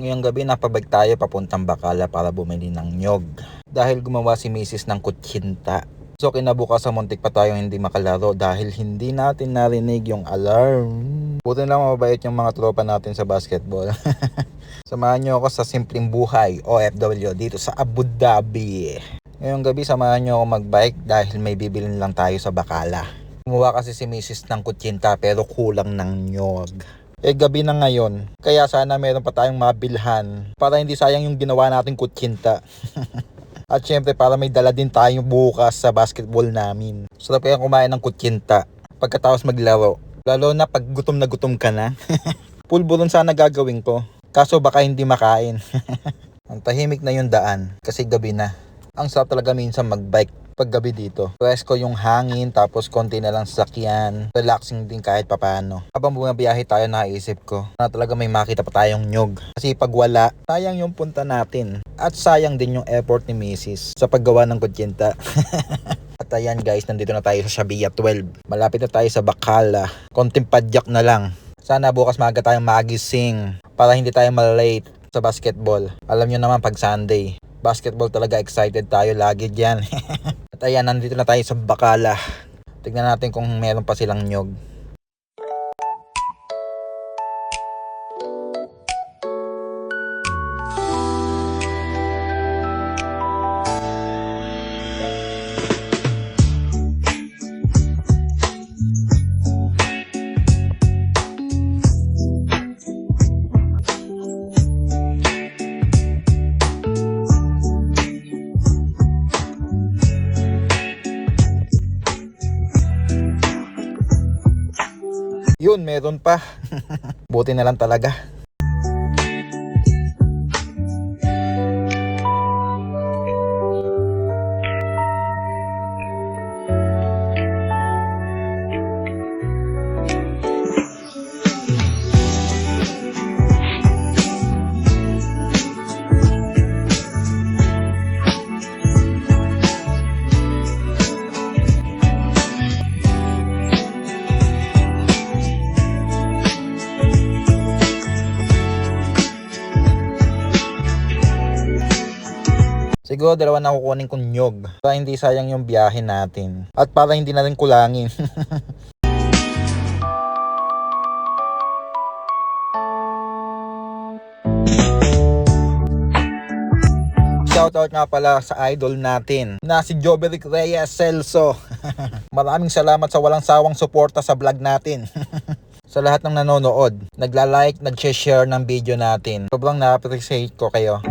Ngayong gabi napabag tayo papuntang Bacala para bumili ng nyog. Dahil gumawa si Mrs. ng kutsinta. So kinabukasan muntik pa tayong hindi makalaro dahil hindi natin narinig yung alarm. Buti lang mabait yung mga tropa natin sa basketball. Samahan nyo ako sa simpleng buhay OFW dito sa Abu Dhabi. Ngayong gabi samahan nyo ako magbike dahil may bibilin lang tayo sa Bacala. Gumawa kasi si Mrs. ng kutsinta pero kulang ng nyog. Gabi na ngayon, kaya sana meron pa tayong mabilhan para hindi sayang yung ginawa nating kutsinta. At syempre para may dala din tayong bukas sa basketball namin. Sarap kaya kumain ng kutsinta pagkatapos maglaro, lalo na pag gutom na gutom ka na. Pulburon sana gagawin ko, kaso baka hindi makain. Ang tahimik na yung daan kasi gabi na. Ang sarap talaga minsan magbike pag gabi dito. Presko yung hangin, tapos konti na lang sasakyan. Relaxing din kahit papano. Habang bumabiyahe tayo, naisip ko na talaga may makita pa tayong nyog. Kasi pag wala, sayang yung punta natin. At sayang din yung effort ni Mrs. sa paggawa ng kutsinta. At ayan guys, nandito na tayo sa Shabia 12. Malapit na tayo sa Bacala. Konting padyak na lang. Sana bukas maaga tayong magising para hindi tayo malate sa basketball. Alam nyo naman pag Sunday, basketball talaga excited tayo lagi dyan. At ayan, nandito na tayo sa Bacala. Tignan natin kung meron pa silang nyog. Yun, meron pa. Buti na lang talaga. Siguro dalawa na kukunin kong nyog para hindi sayang yung biyahe natin. At para hindi na rin kulangin. Shoutout nga pala sa idol natin na si Joberic Reyes Celso. Maraming salamat sa walang sawang suporta sa vlog natin. Sa lahat ng nanonood, nagla-like, nag-share ng video natin. Sobrang na-appreciate ko kayo.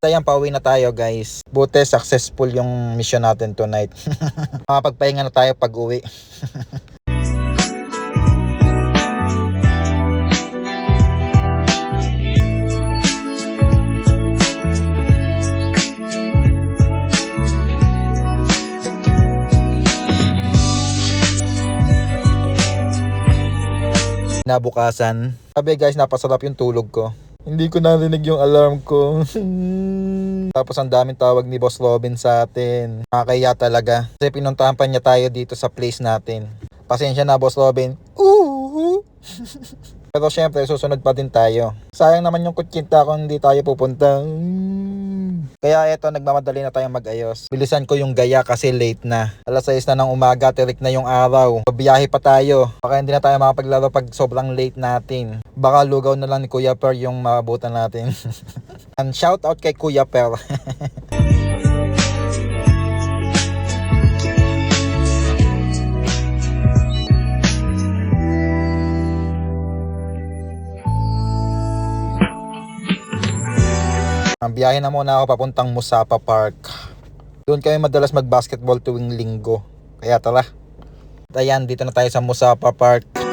Ayan, pauwi na tayo guys. Buti successful yung mission natin tonight. Makapagpahinga na tayo pag uwi. Nabukasan. Sabi guys, napasarap yung tulog ko. Hindi ko narinig yung alarm ko. Tapos ang daming tawag ni Boss Robin sa atin. Nakakaya talaga. Kasi pinuntahan pa niya tayo dito sa place natin. Pasensya na Boss Robin. Pero syempre susunod pa din tayo. Sayang naman yung kutsinta kung hindi tayo pupunta. Kaya eto, nagmamadali na tayong mag-ayos. Bilisan ko yung gaya kasi late na. Alas 6 na ng umaga, tirik na yung araw. Biyahe pa tayo. Baka hindi na tayo makapaglaro pag sobrang late natin. Baka lugaw na lang ni Kuya Per yung maabutan natin. And shout out kay Kuya Per. Ang biyahe na muna ako papuntang Musapa Park. Doon kami madalas mag-basketball tuwing linggo. Kaya tara. At ayan, dito na tayo sa Musapa Park.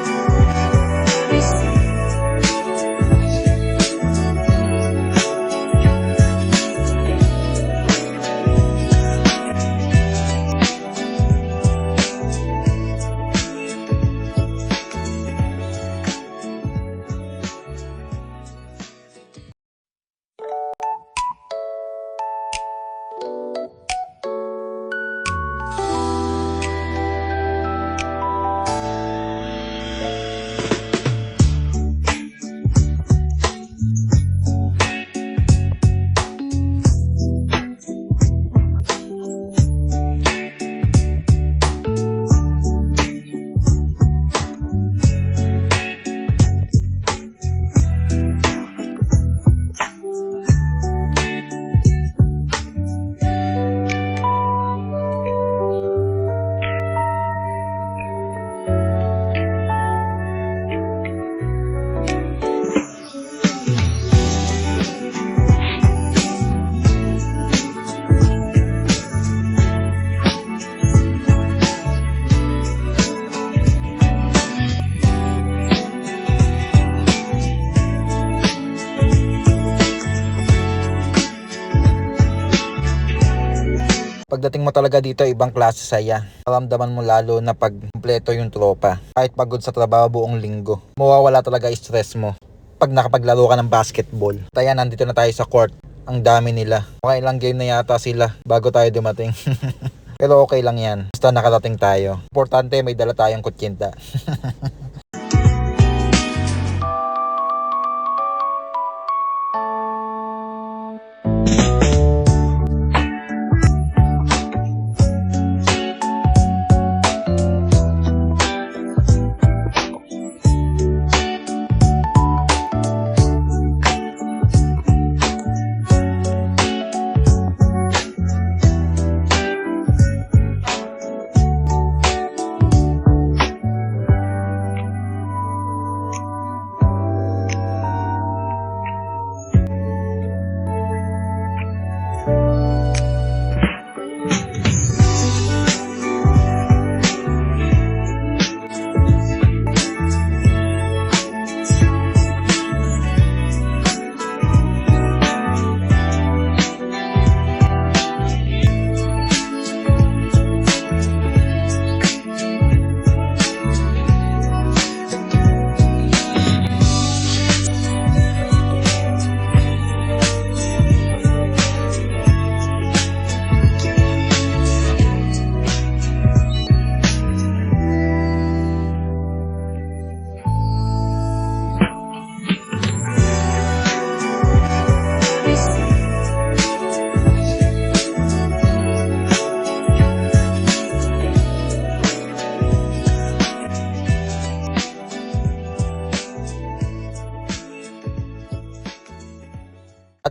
Pagdating mo talaga dito, ibang klase saya. Maramdaman mo lalo na pag kumpleto yung tropa. Kahit pagod sa trabaho buong linggo, mawawala talaga stress mo pag nakapaglaro ka ng basketball. Kaya nandito na tayo sa court. Ang dami nila. Okay, ilang game na yata sila bago tayo dumating. Pero okay lang yan. Basta nakarating tayo. Importante may dala tayong kutsinta.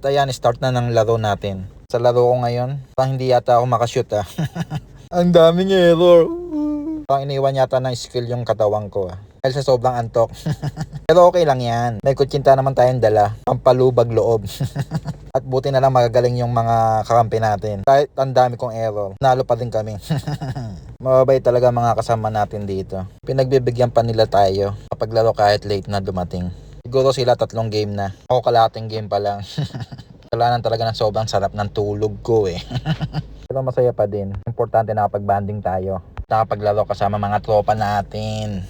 At ayan, start na ng laro natin. Sa laro ko ngayon, parang hindi yata ako makashoot Ang daming error. Parang iniwan yata ng skill yung katawan ko Dahil sa sobrang antok. Pero okay lang yan. May kutsinta naman tayong dala. Pampalubag loob. At buti na lang magagaling yung mga kakampi natin. Kahit ang dami kong error, nalo pa din kami. Mababait talaga mga kasama natin dito. Pinagbibigyan pa nila tayo kapag laro kahit late na dumating. Siguro sila 3 game na. Ako kalahating game pa lang. Kailangan talaga ng sobrang sarap ng tulog ko Pero masaya pa din. Importante na nakapag-banding tayo. Nakapaglaro kasama mga tropa natin.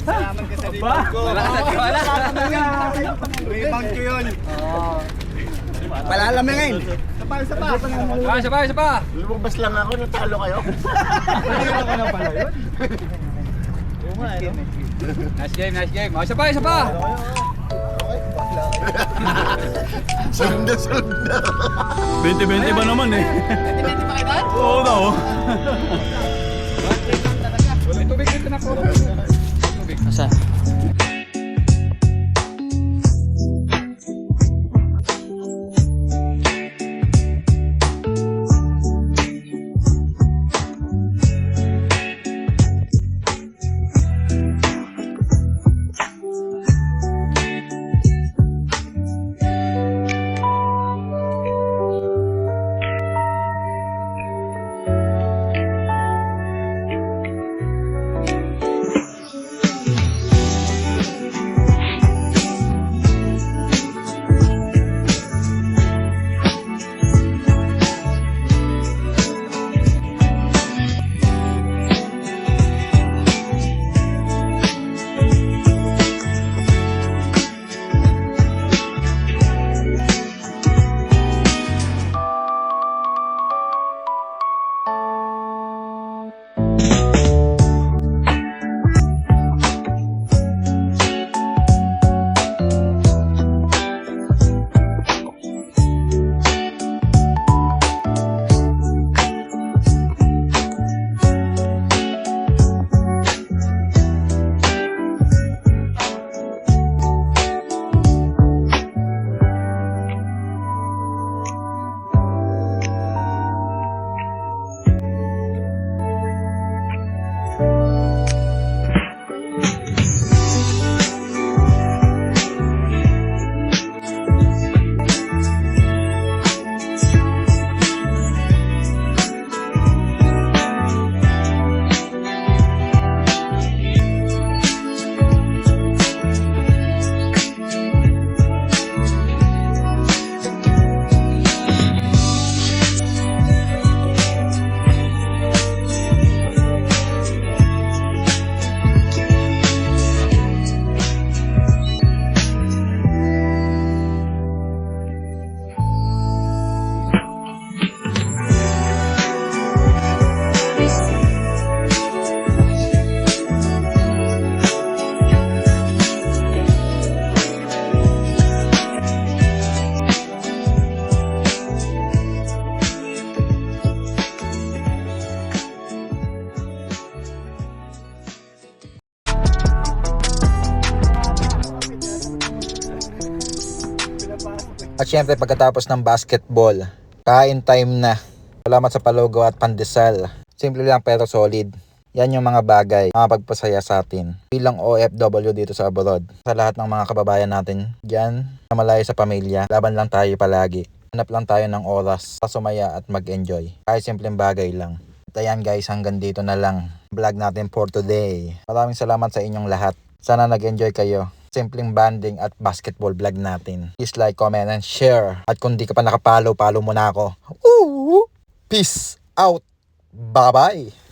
Salamat ka sa rebound ko. Wala sa tiwala. Rebound ko yun. Palalam na ngayon. Isa pa. Isa pa. Lumabas lang ako, natalo kayo. Nangyayari ko na pala yun. Nice game. Oh, isa pa. Sunda. 20-20 ba naman eh? 20-20 pa kayo doon? Oo na oh. May tubig dito na ko. Asa? At syempre pagkatapos ng basketball, kain time na. Salamat sa palugaw at pandesal. Simple lang pero solid. Yan yung mga bagay, mga pagpasaya sa atin. Bilang OFW dito sa abroad. Sa lahat ng mga kababayan natin dyan, na malayo sa pamilya, laban lang tayo palagi. Hanap lang tayo ng oras para sumaya at mag-enjoy. Kahit simpleng bagay lang. At ayan guys, hanggang dito na lang vlog natin for today. Maraming salamat sa inyong lahat. Sana nag-enjoy kayo. Simpleng banding at basketball vlog natin. Please like, comment, and share. At kung di ka pa nakapollow, follow mo na ako. Peace out. Bye-bye.